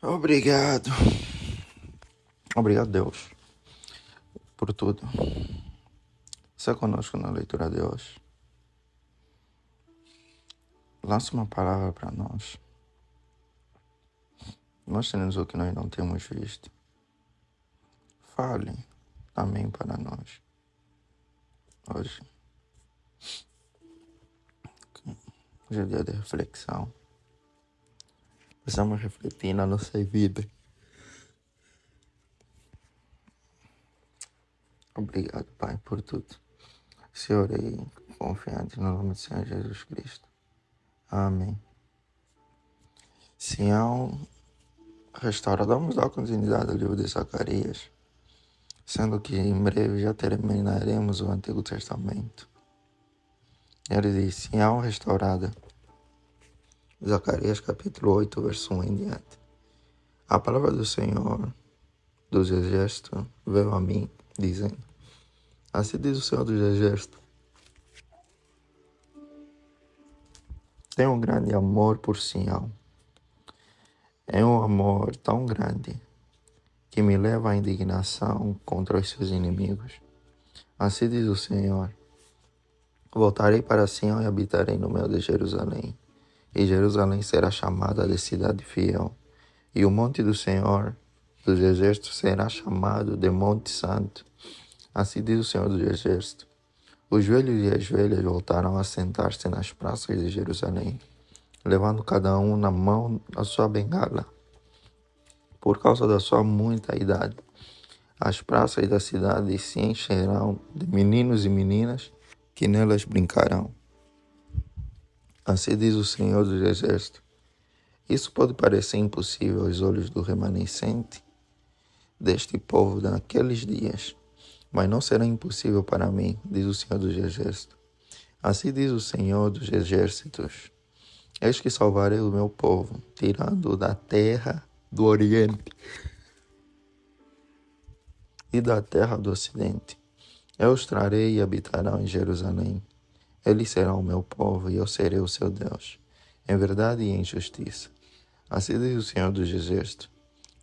Obrigado. Obrigado, Deus, por tudo. Seja conosco na leitura de hoje. Lance uma palavra para nós. Mostre-nos o que nós não temos visto. Fale também para nós. Hoje é dia de reflexão. Precisamos refletir na nossa vida. Obrigado, Pai, por tudo. Senhor, e confiante no nome do Senhor Jesus Cristo. Amém. Sião restaurado. Vamos dar continuidade ao livro de Zacarias, sendo que em breve já terminaremos o Antigo Testamento. Ele diz: Sião restaurada. Zacarias capítulo 8, verso 1 em diante. A palavra do Senhor dos Exércitos veio a mim, dizendo: Assim diz o Senhor dos Exércitos: tenho um grande amor por Sião. É um amor tão grande que me leva à indignação contra os seus inimigos. Assim diz o Senhor: voltarei para Sião e habitarei no meio de Jerusalém. E Jerusalém será chamada de cidade fiel. E o monte do Senhor dos Exércitos será chamado de Monte Santo. Assim diz o Senhor dos Exércitos: os velhos e as velhas voltarão a sentar-se nas praças de Jerusalém, levando cada um na mão a sua bengala. Por causa da sua muita idade, as praças da cidade se encherão de meninos e meninas que nelas brincarão. Assim diz o Senhor dos Exércitos: isso pode parecer impossível aos olhos do remanescente deste povo naqueles dias, mas não será impossível para mim, diz o Senhor dos Exércitos. Assim diz o Senhor dos Exércitos: eis que salvarei o meu povo, tirando-o da terra do Oriente e da terra do Ocidente. Eu os trarei e habitarão em Jerusalém. Eles serão o meu povo e eu serei o seu Deus, em verdade e em justiça. Assim diz o Senhor dos Exércitos: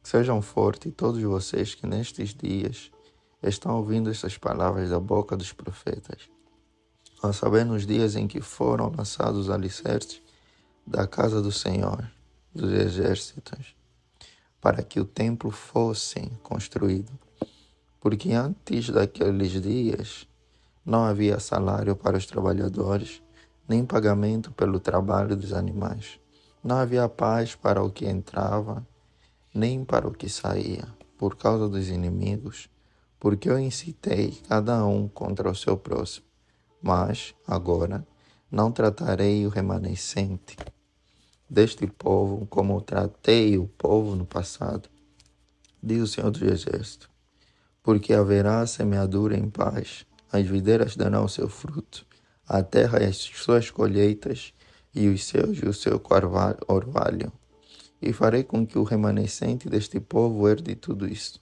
sejam fortes todos vocês que nestes dias estão ouvindo estas palavras da boca dos profetas, a saber, nos dias em que foram lançados os alicerces da casa do Senhor dos Exércitos, para que o templo fosse construído. Porque antes daqueles dias não havia salário para os trabalhadores, nem pagamento pelo trabalho dos animais. Não havia paz para o que entrava, nem para o que saía, por causa dos inimigos, porque eu incitei cada um contra o seu próximo. Mas, agora, não tratarei o remanescente deste povo como tratei o povo no passado, diz o Senhor dos Exércitos, porque haverá semeadura em paz, as videiras darão seu fruto, a terra e as suas colheitas, e os seus e o seu orvalho. E farei com que o remanescente deste povo herde tudo isso.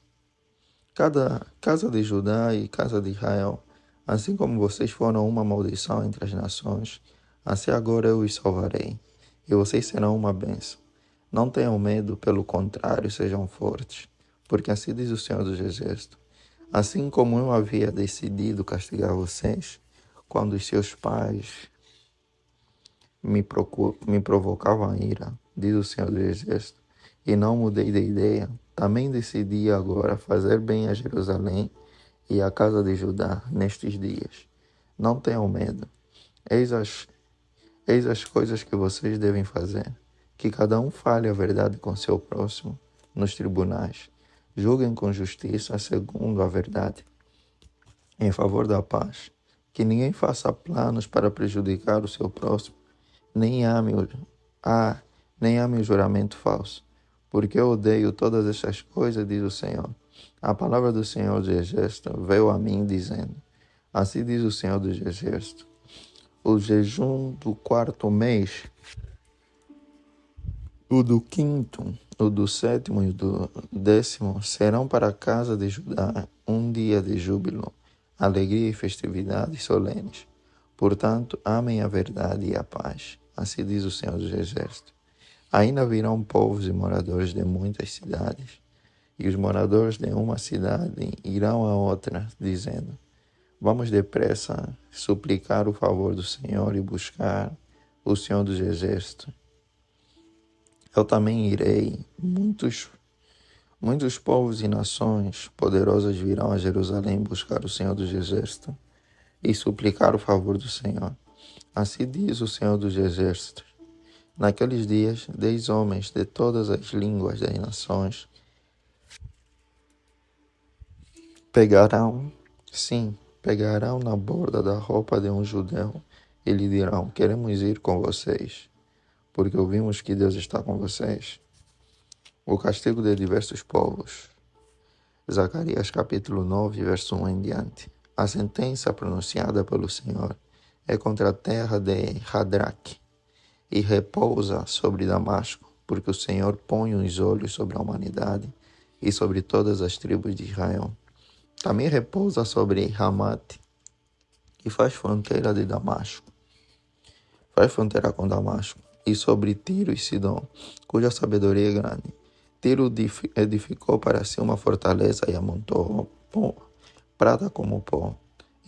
Cada casa de Judá e casa de Israel, assim como vocês foram uma maldição entre as nações, assim agora eu os salvarei, e vocês serão uma bênção. Não tenham medo, pelo contrário, sejam fortes, porque assim diz o Senhor dos Exércitos: assim como eu havia decidido castigar vocês, quando os seus pais me provocavam a ira, diz o Senhor dos Exércitos, e não mudei de ideia, também decidi agora fazer bem a Jerusalém e a casa de Judá nestes dias. Não tenham medo. Eis as coisas que vocês devem fazer. Que cada um fale a verdade com seu próximo nos tribunais. Julguem com justiça segundo a verdade, em favor da paz. Que ninguém faça planos para prejudicar o seu próximo, nem ame o juramento falso, porque eu odeio todas estas coisas, diz o Senhor. A palavra do Senhor dos Exércitos veio a mim, dizendo: assim diz o Senhor dos Exércitos: o jejum do quarto mês, o do quinto, o do sétimo e o do 10º serão para a casa de Judá um dia de júbilo, alegria e festividades solenes. Portanto, amem a verdade e a paz. Assim diz o Senhor dos Exércitos. Ainda virão povos e moradores de muitas cidades, e os moradores de uma cidade irão a outra, dizendo: Vamos depressa suplicar o favor do Senhor e buscar o Senhor dos Exércitos. Eu também irei. Muitos povos e nações poderosas virão a Jerusalém buscar o Senhor dos Exércitos e suplicar o favor do Senhor. Assim diz o Senhor dos Exércitos: Naqueles dias, 10 homens de todas as línguas das nações pegarão na borda da roupa de um judeu e lhe dirão: Queremos ir com vocês, porque ouvimos que Deus está com vocês. O castigo de diversos povos. Zacarias capítulo 9, verso 1 em diante. A sentença pronunciada pelo Senhor é contra a terra de Hadraque e repousa sobre Damasco, porque o Senhor põe os olhos sobre a humanidade e sobre todas as tribos de Israel. Também repousa sobre Ramate, que faz fronteira de Damasco. Faz fronteira com Damasco, e sobre Tiro e Sidom, cuja sabedoria é grande. Tiro edificou para si uma fortaleza e amontou pó, prata como pó,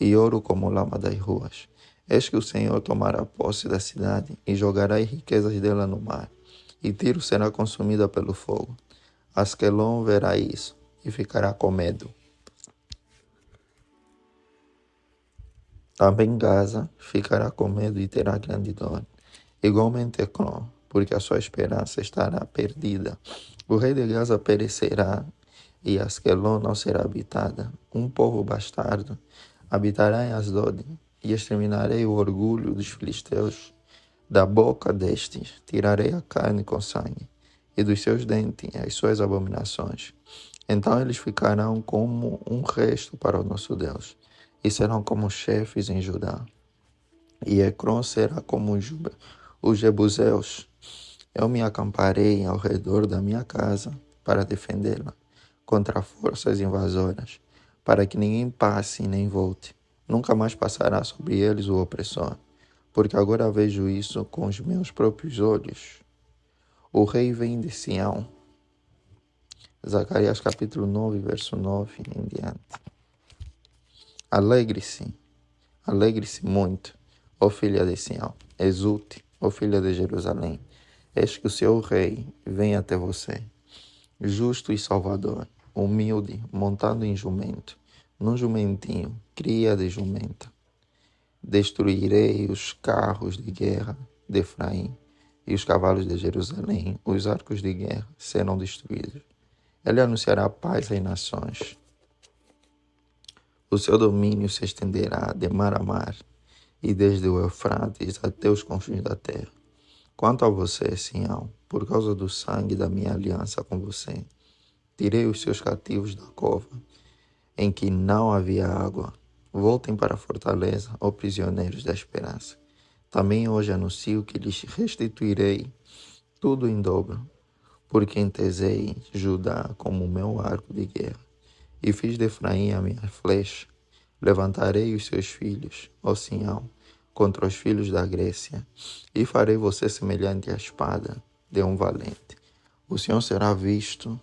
e ouro como lama das ruas. Eis que o Senhor tomará posse da cidade e jogará as riquezas dela no mar, e Tiro será consumida pelo fogo. Asquelon verá isso e ficará com medo. Também Gaza ficará com medo e terá grande dor. Igualmente Ecrón, porque a sua esperança estará perdida. O rei de Gaza perecerá e Asquelon não será habitada. Um povo bastardo habitará em Asdod e exterminarei o orgulho dos filisteus. Da boca destes tirarei a carne com sangue e dos seus dentes as suas abominações. Então eles ficarão como um resto para o nosso Deus e serão como chefes em Judá. E Ecrón será como os jebuseus. Eu me acamparei ao redor da minha casa para defendê-la contra forças invasoras, para que ninguém passe nem volte. Nunca mais passará sobre eles o opressor, porque agora vejo isso com os meus próprios olhos. O rei vem de Sião. Zacarias capítulo 9, verso 9 em diante. Alegre-se muito, ó filha de Sião. Exulte, ó filha de Jerusalém. Eis que o seu rei vem até você, justo e salvador, humilde, montado em jumento, num jumentinho, cria de jumenta. Destruirei os carros de guerra de Efraim e os cavalos de Jerusalém. Os arcos de guerra serão destruídos. Ele anunciará paz às nações. O seu domínio se estenderá de mar a mar e desde o Eufrates até os confins da terra. Quanto a você, Sião, por causa do sangue da minha aliança com você, tirei os seus cativos da cova, em que não havia água. Voltem para a fortaleza, ó prisioneiros da esperança. Também hoje anuncio que lhes restituirei tudo em dobro, porque entesei Judá como o meu arco de guerra, e fiz de Efraim a minha flecha. Levantarei os seus filhos, ó Sião, contra os filhos da Grécia, e farei você semelhante à espada de um valente. O Senhor será visto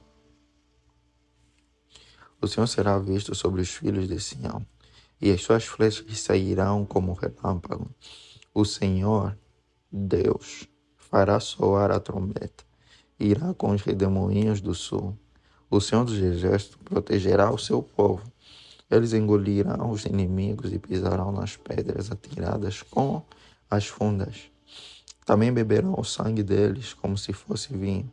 sobre os filhos de Sião, e as suas flechas sairão como relâmpago. O Senhor, Deus, fará soar a trombeta, irá com os redemoinhos do sul. O Senhor dos Exércitos protegerá o seu povo. Eles engolirão os inimigos e pisarão nas pedras atiradas com as fundas. Também beberão o sangue deles como se fosse vinho.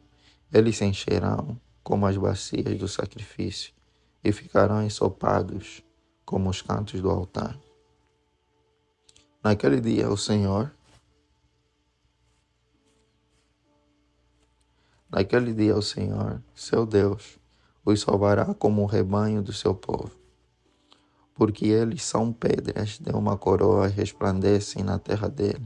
Eles se encherão como as bacias do sacrifício e ficarão ensopados como os cantos do altar. Naquele dia, o Senhor, seu Deus, os salvará como o rebanho do seu povo. Porque eles são pedras de uma coroa e resplandecem na terra dele.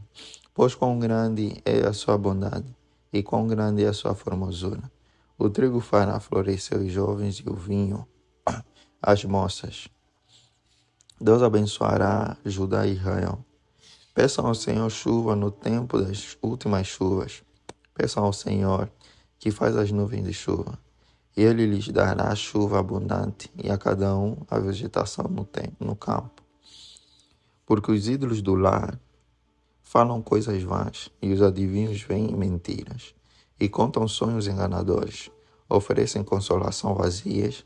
Pois quão grande é a sua bondade, e quão grande é a sua formosura. O trigo fará florescer os jovens e o vinho as moças. Deus abençoará Judá e Israel. Peçam ao Senhor chuva no tempo das últimas chuvas, Peçam ao Senhor, que faz as nuvens de chuva, e Ele lhes dará chuva abundante, e a cada um a vegetação no campo. Porque os ídolos do lar falam coisas vãs, e os adivinhos veem mentiras, e contam sonhos enganadores, oferecem consolação vazias.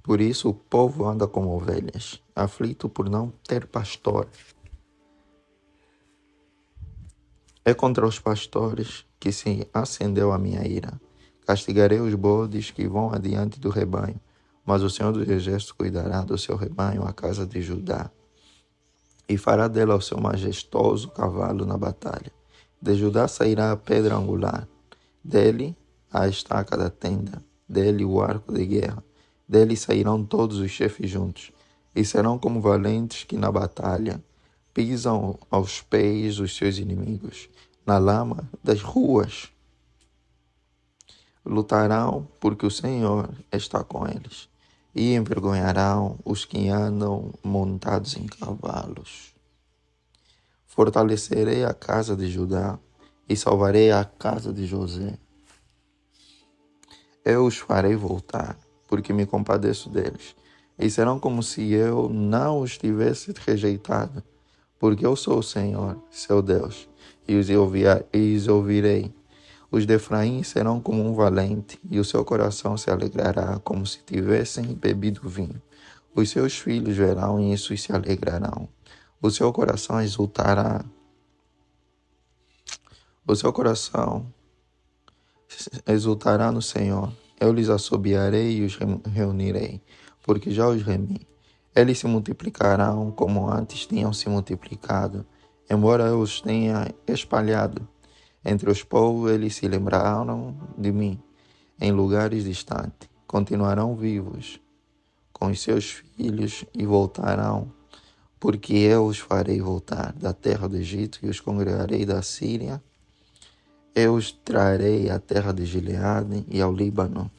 Por isso o povo anda como ovelhas, aflito por não ter pastor. É contra os pastores que se acendeu a minha ira. Castigarei os bodes que vão adiante do rebanho, mas o Senhor dos Exércitos cuidará do seu rebanho, a casa de Judá, e fará dela o seu majestoso cavalo na batalha. De Judá sairá a pedra angular, dele a estaca da tenda, dele o arco de guerra. Dele sairão todos os chefes juntos, e serão como valentes que na batalha pisam aos pés os seus inimigos. Na lama das ruas lutarão, porque o Senhor está com eles, e envergonharão os que andam montados em cavalos. Fortalecerei a casa de Judá e salvarei a casa de José. Eu os farei voltar, porque me compadeço deles, e serão como se eu não os tivesse rejeitado, porque eu sou o Senhor, seu Deus, e os ouvirei. Os de Efraim serão como um valente, e o seu coração se alegrará como se tivessem bebido vinho. Os seus filhos verão isso e se alegrarão. O seu coração exultará. O seu coração exultará no Senhor. Eu lhes assobiarei e os reunirei, porque já os remi. Eles se multiplicarão como antes tinham se multiplicado, embora eu os tenha espalhado. Entre os povos eles se lembraram de mim, em lugares distantes. Continuarão vivos com os seus filhos e voltarão, porque eu os farei voltar da terra do Egito e os congregarei da Síria. Eu os trarei à terra de Gileade e ao Líbano,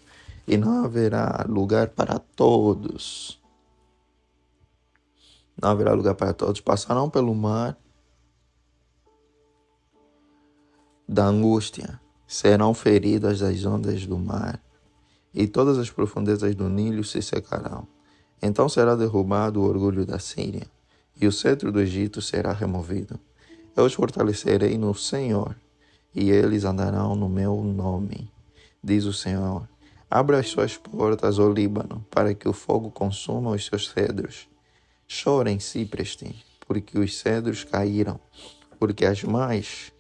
e não haverá lugar para todos. Não haverá lugar para todos. Passarão pelo mar da angústia, serão feridas das ondas do mar, e todas as profundezas do Nilo se secarão. Então será derrubado o orgulho da Síria, e o cetro do Egito será removido. Eu os fortalecerei no Senhor, e eles andarão no meu nome, diz o Senhor. Abra as suas portas, ó Líbano, para que o fogo consuma os seus cedros. Chorem, cipreste, porque os cedros caíram, porque as mais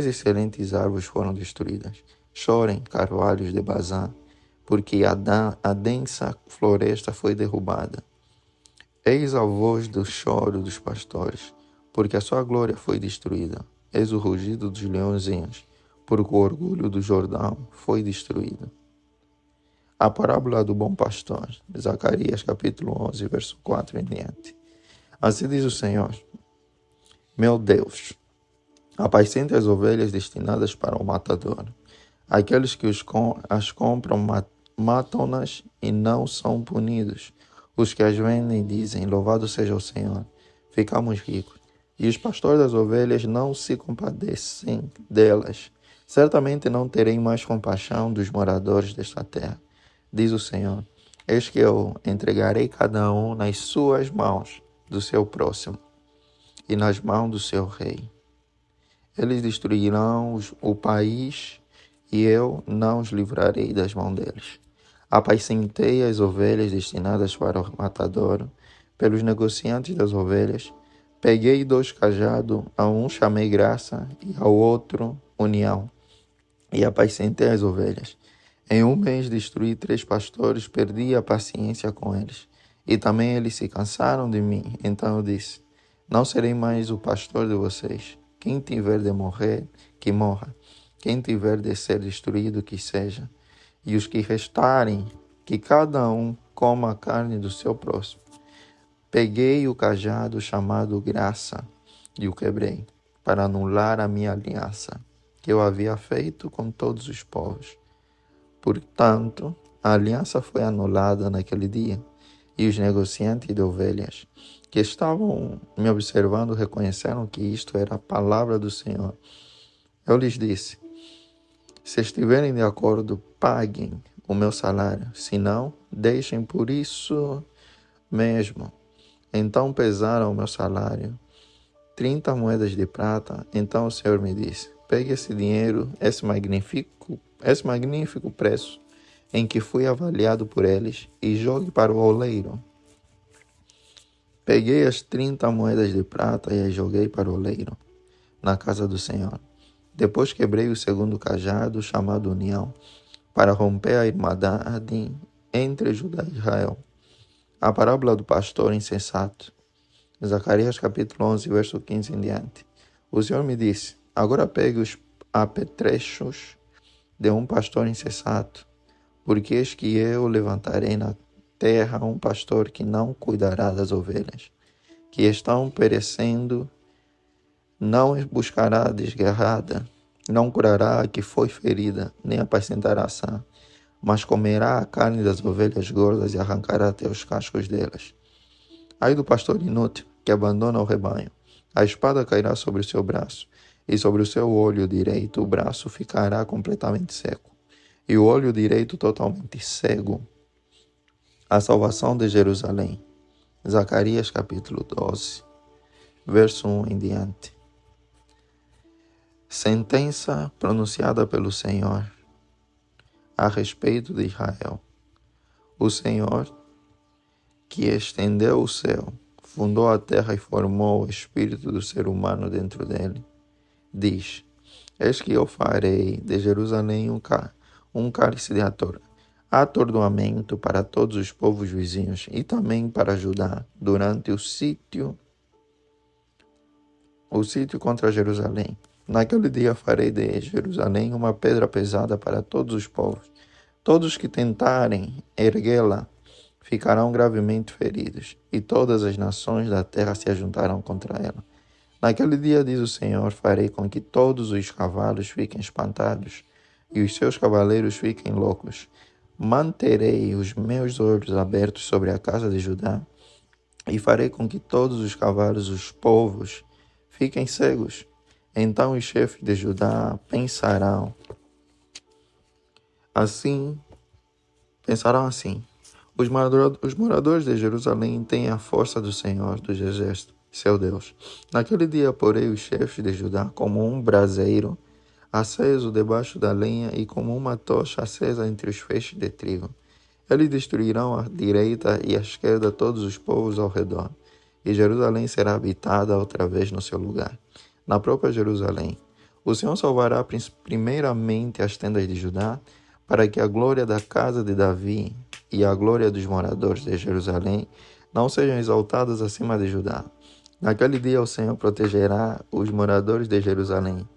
excelentes árvores foram destruídas. Chorem, carvalhos de Bazã, porque a densa floresta foi derrubada. Eis a voz do choro dos pastores, porque a sua glória foi destruída. Eis o rugido dos leõezinhos, porque o orgulho do Jordão foi destruído. A parábola do bom pastor, Zacarias capítulo 11, verso 4 em diante. Assim diz o Senhor, meu Deus, apacente as ovelhas destinadas para o matador. Aqueles que as compram matam-nas e não são punidos. Os que as vendem dizem, louvado seja o Senhor, ficamos ricos. E os pastores das ovelhas não se compadecem delas. Certamente não terei mais compaixão dos moradores desta terra, diz o Senhor. Eis que eu entregarei cada um nas suas mãos do seu próximo e nas mãos do seu rei. Eles destruirão o país e eu não os livrarei das mãos deles. Apacentei as ovelhas destinadas para o matadouro, pelos negociantes das ovelhas. Peguei 2 cajados, a um chamei graça e ao outro união, e apacentei as ovelhas. Em um mês destruí 3 pastores, perdi a paciência com eles, e também eles se cansaram de mim. Então eu disse, não serei mais o pastor de vocês. Quem tiver de morrer, que morra. Quem tiver de ser destruído, que seja. E os que restarem, que cada um coma a carne do seu próximo. Peguei o cajado chamado graça e o quebrei, para anular a minha aliança, que eu havia feito com todos os povos. Portanto, a aliança foi anulada naquele dia, e os negociantes de ovelhas, que estavam me observando, reconheceram que isto era a palavra do Senhor. Eu lhes disse, Se estiverem de acordo, paguem o meu salário. Se não, deixem por isso mesmo. Então pesaram o meu salário, 30 moedas de prata. Então o Senhor me disse: pegue esse dinheiro, esse magnífico preço em que fui avaliado por eles, e jogue para o oleiro. Peguei as 30 moedas de prata e as joguei para o oleiro, na casa do Senhor. Depois quebrei o segundo cajado, chamado União, para romper a irmandade entre Judá e Israel. A parábola do pastor insensato. Zacarias capítulo 11, verso 15 em diante. O Senhor me disse: agora pegue os apetrechos de um pastor insensato, porque eis que eu levantarei na terra um pastor que não cuidará das ovelhas, que estão perecendo, não buscará a desgarrada, não curará a que foi ferida, nem apacentará a sã, mas comerá a carne das ovelhas gordas e arrancará até os cascos delas. Ai do pastor inútil, que abandona o rebanho. A espada cairá sobre o seu braço, e sobre o seu olho direito o braço ficará completamente seco, e o olho direito totalmente cego. A salvação de Jerusalém. Zacarias capítulo 12, verso 1 em diante. Sentença pronunciada pelo Senhor a respeito de Israel. O Senhor, que estendeu o céu, fundou a terra e formou o espírito do ser humano dentro dele, diz: eis que eu farei de Jerusalém um cálice de atordoamento para todos os povos vizinhos e também para Judá durante o sítio contra Jerusalém. Naquele dia farei de Jerusalém uma pedra pesada para todos os povos. Todos que tentarem erguê-la ficarão gravemente feridos, e todas as nações da terra se ajuntarão contra ela. Naquele dia, diz o Senhor, farei com que todos os cavalos fiquem espantados e os seus cavaleiros fiquem loucos. Manterei os meus olhos abertos sobre a casa de Judá e farei com que todos os cavalos, os povos, fiquem cegos. Então os chefes de Judá pensarão assim: os moradores de Jerusalém têm a força do Senhor dos Exércitos, seu Deus. Naquele dia porei os chefes de Judá como um braseiro aceso debaixo da lenha e como uma tocha acesa entre os feixes de trigo. Eles destruirão à direita e à esquerda todos os povos ao redor, e Jerusalém será habitada outra vez no seu lugar, na própria Jerusalém. O Senhor salvará primeiramente as tendas de Judá, para que a glória da casa de Davi e a glória dos moradores de Jerusalém não sejam exaltadas acima de Judá. Naquele dia o Senhor protegerá os moradores de Jerusalém.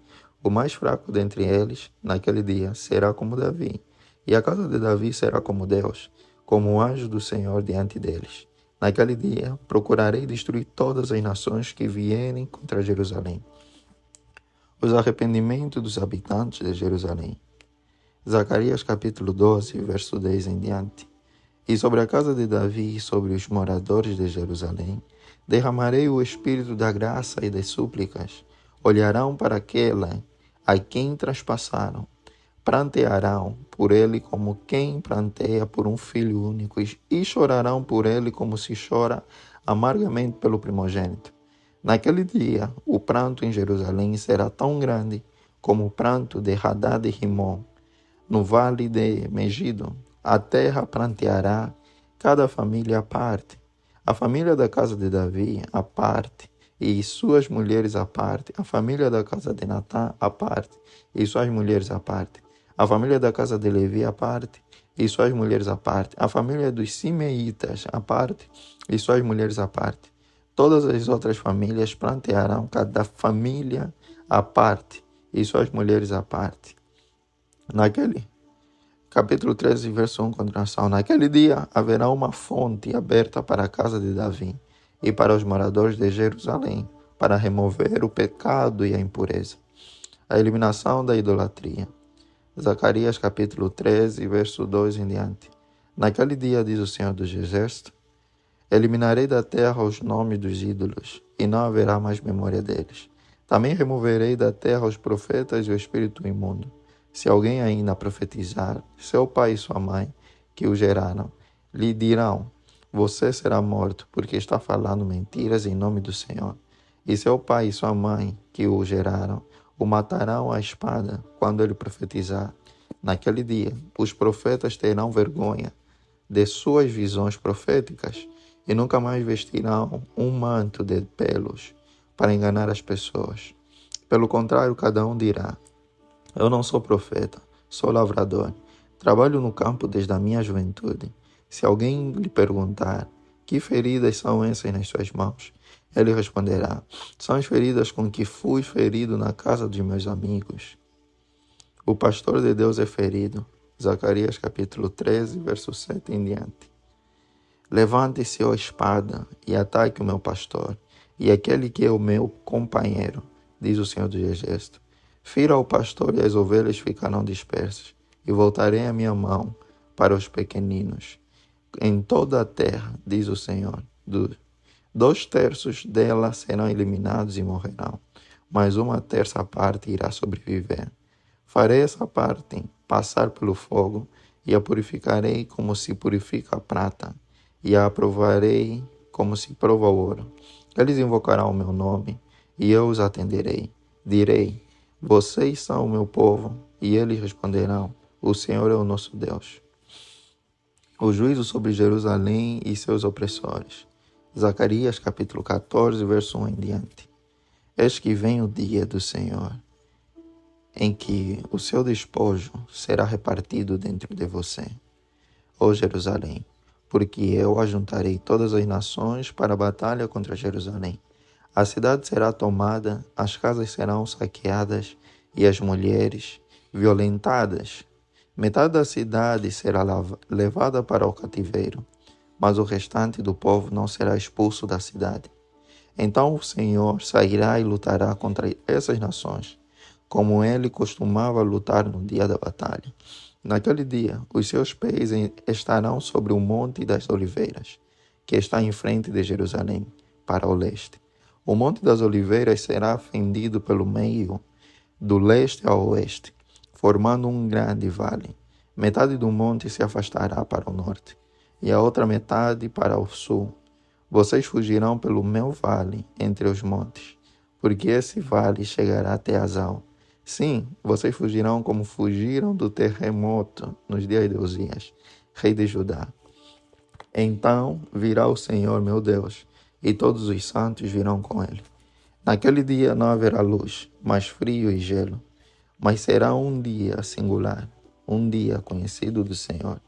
O mais fraco dentre eles, naquele dia, será como Davi, e a casa de Davi será como Deus, como o anjo do Senhor diante deles. Naquele dia procurarei destruir todas as nações que vierem contra Jerusalém. Os arrependimentos dos habitantes de Jerusalém. Zacarias capítulo 12, verso 10 em diante. E sobre a casa de Davi e sobre os moradores de Jerusalém, derramarei o espírito da graça e das súplicas. Olharão para aquela a quem traspassaram, prantearão por ele como quem pranteia por um filho único, e chorarão por ele como se chora amargamente pelo primogênito. Naquele dia, o pranto em Jerusalém será tão grande como o pranto de Hadad e Rimon. No vale de Megido, a terra pranteará, cada família à parte. A família da casa de Davi à parte, e suas mulheres à parte. A família da casa de Natã à parte, e suas mulheres à parte. A família da casa de Levi à parte, e suas mulheres à parte. A família dos Simeitas à parte, e suas mulheres à parte. Todas as outras famílias prantearão, cada família à parte, e suas mulheres à parte. Capítulo 13, verso 1, continuação. Naquele dia haverá uma fonte aberta para a casa de Davi e para os moradores de Jerusalém, para remover o pecado e a impureza. A eliminação da idolatria. Zacarias capítulo 13, verso 2 em diante. Naquele dia, diz o Senhor dos Exércitos, eliminarei da terra os nomes dos ídolos, e não haverá mais memória deles. Também removerei da terra os profetas e o espírito imundo. Se alguém ainda profetizar, seu pai e sua mãe, que o geraram, lhe dirão: você será morto, porque está falando mentiras em nome do Senhor. E seu pai e sua mãe, que o geraram, o matarão à espada quando ele profetizar. Naquele dia, os profetas terão vergonha de suas visões proféticas e nunca mais vestirão um manto de pelos para enganar as pessoas. Pelo contrário, cada um dirá: eu não sou profeta, sou lavrador. Trabalho no campo desde a minha juventude. Se alguém lhe perguntar: que feridas são essas nas suas mãos? Ele responderá: são as feridas com que fui ferido na casa dos meus amigos. O pastor de Deus é ferido. Zacarias capítulo 13, verso 7 em diante. Levante-se, ó espada, e ataque o meu pastor, e aquele que é o meu companheiro, diz o Senhor dos Exércitos. Fira o pastor e as ovelhas ficarão dispersas, e voltarei a minha mão para os pequeninos. Em toda a terra, diz o Senhor, 2/3 dela serão eliminados e morrerão, mas 1/3 parte irá sobreviver. Farei essa parte passar pelo fogo, e a purificarei como se purifica a prata, e a aprovarei como se prova o ouro. Eles invocarão o meu nome, e eu os atenderei. Direi: vocês são o meu povo, e eles responderão: o Senhor é o nosso Deus. O juízo sobre Jerusalém e seus opressores. Zacarias capítulo 14, verso 1 em diante. Eis que vem o dia do Senhor, em que o seu despojo será repartido dentro de você, ó Jerusalém, porque eu ajuntarei todas as nações para a batalha contra Jerusalém. A cidade será tomada, as casas serão saqueadas e as mulheres violentadas. Metade da cidade será levada para o cativeiro, mas o restante do povo não será expulso da cidade. Então o Senhor sairá e lutará contra essas nações, como ele costumava lutar no dia da batalha. Naquele dia, os seus pés estarão sobre o Monte das Oliveiras, que está em frente de Jerusalém, para o leste. O Monte das Oliveiras será fendido pelo meio, do leste ao oeste, formando um grande vale. Metade do monte se afastará para o norte, e a outra metade para o sul. Vocês fugirão pelo meu vale entre os montes, porque esse vale chegará até Azal. Sim, vocês fugirão como fugiram do terremoto nos dias de Uzias, rei de Judá. Então virá o Senhor, meu Deus, e todos os santos virão com ele. Naquele dia não haverá luz, mas frio e gelo. Mas será um dia singular, um dia conhecido do Senhor.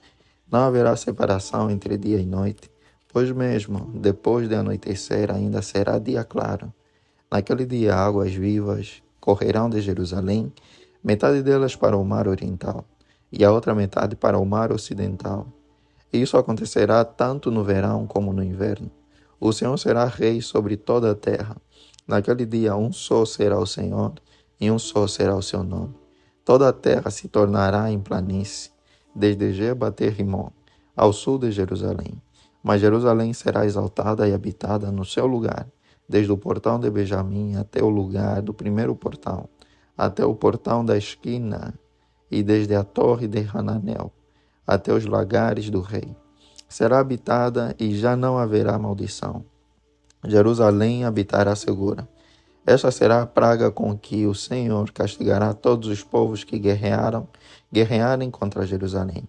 Não haverá separação entre dia e noite, pois mesmo depois de anoitecer ainda será dia claro. Naquele dia águas vivas correrão de Jerusalém, metade delas para o mar oriental, e a outra metade para o mar ocidental. Isso acontecerá tanto no verão como no inverno. O Senhor será rei sobre toda a terra. Naquele dia um só será o Senhor, e um só será o seu nome. Toda a terra se tornará em planície, desde Geba até Rimon, ao sul de Jerusalém. Mas Jerusalém será exaltada e habitada no seu lugar, desde o portão de Benjamim até o lugar do primeiro portão, até o portão da esquina, e desde a torre de Hananel até os lagares do rei. Será habitada e já não haverá maldição. Jerusalém habitará segura. Esta será a praga com que o Senhor castigará todos os povos que guerrearem contra Jerusalém.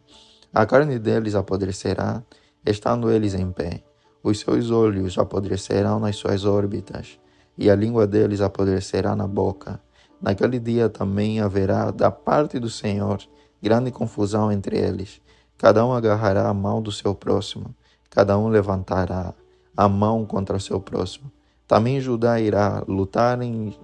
A carne deles apodrecerá, estando eles em pé. Os seus olhos apodrecerão nas suas órbitas, e a língua deles apodrecerá na boca. Naquele dia também haverá, da parte do Senhor, grande confusão entre eles. Cada um agarrará a mão do seu próximo, cada um levantará a mão contra o seu próximo. Também Judá irá lutar em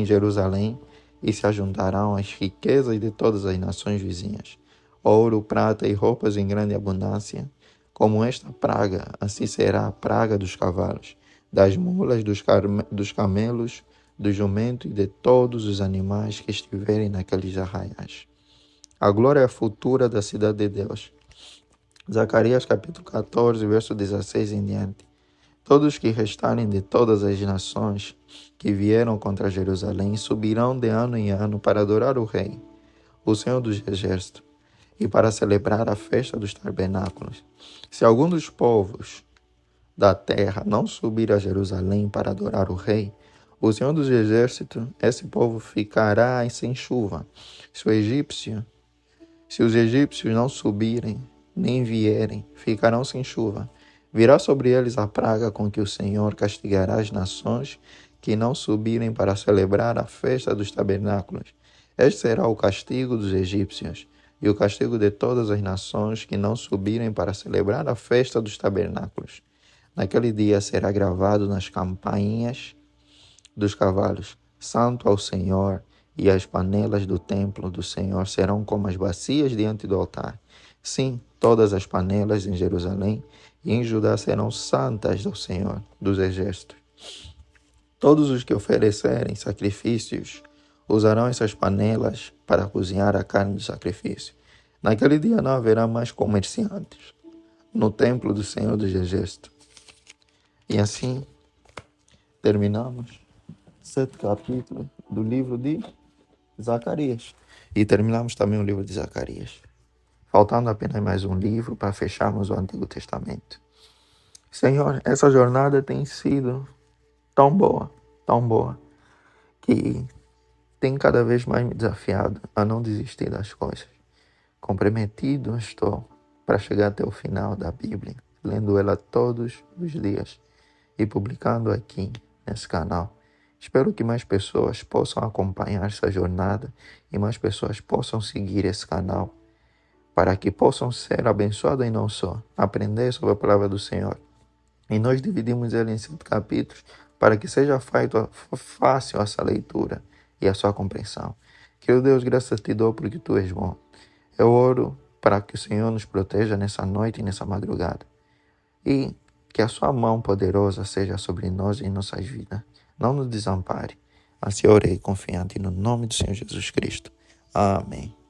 Jerusalém, e se ajuntarão as riquezas de todas as nações vizinhas, ouro, prata e roupas em grande abundância. Como esta praga, assim será a praga dos cavalos, das mulas, dos camelos, do jumento e de todos os animais que estiverem naqueles arraiais. A glória futura da cidade de Deus. Zacarias capítulo 14, verso 16 em diante. Todos que restarem de todas as nações que vieram contra Jerusalém subirão de ano em ano para adorar o rei. o Senhor dos Exércitos, e para celebrar a festa dos tabernáculos. Se algum dos povos da terra não subir a Jerusalém para adorar o rei, o Senhor dos Exércitos, esse povo ficará sem chuva. Se os egípcios não subirem, nem vierem, ficarão sem chuva. Virá sobre eles a praga com que o Senhor castigará as nações que não subirem para celebrar a festa dos tabernáculos. Este será o castigo dos egípcios e o castigo de todas as nações que não subirem para celebrar a festa dos tabernáculos. Naquele dia será gravado nas campainhas dos cavalos: Santo ao Senhor, e as panelas do templo do Senhor serão como as bacias diante do altar. Sim, todas as panelas em Jerusalém e em Judá serão santas ao Senhor dos Exércitos. Todos os que oferecerem sacrifícios usarão essas panelas para cozinhar a carne do sacrifício. Naquele dia não haverá mais comerciantes no templo do Senhor dos Exércitos. E assim terminamos 7 capítulos do livro de Zacarias. E terminamos também o livro de Zacarias. Faltando apenas mais um livro para fecharmos o Antigo Testamento. Senhor, essa jornada tem sido tão boa, que tem cada vez mais me desafiado a não desistir das coisas. Comprometido estou para chegar até o final da Bíblia, lendo ela todos os dias e publicando aqui nesse canal. Espero que mais pessoas possam acompanhar essa jornada e mais pessoas possam seguir esse canal para que possam ser abençoadas e não só aprender sobre a palavra do Senhor. E nós dividimos ele em 7 capítulos para que seja fácil essa leitura e a sua compreensão. Querido Deus, graças te dou porque tu és bom. Eu oro para que o Senhor nos proteja nessa noite e nessa madrugada. E que a sua mão poderosa seja sobre nós e em nossas vidas. Não nos desampare. Assim orei confiante no nome do Senhor Jesus Cristo. Amém.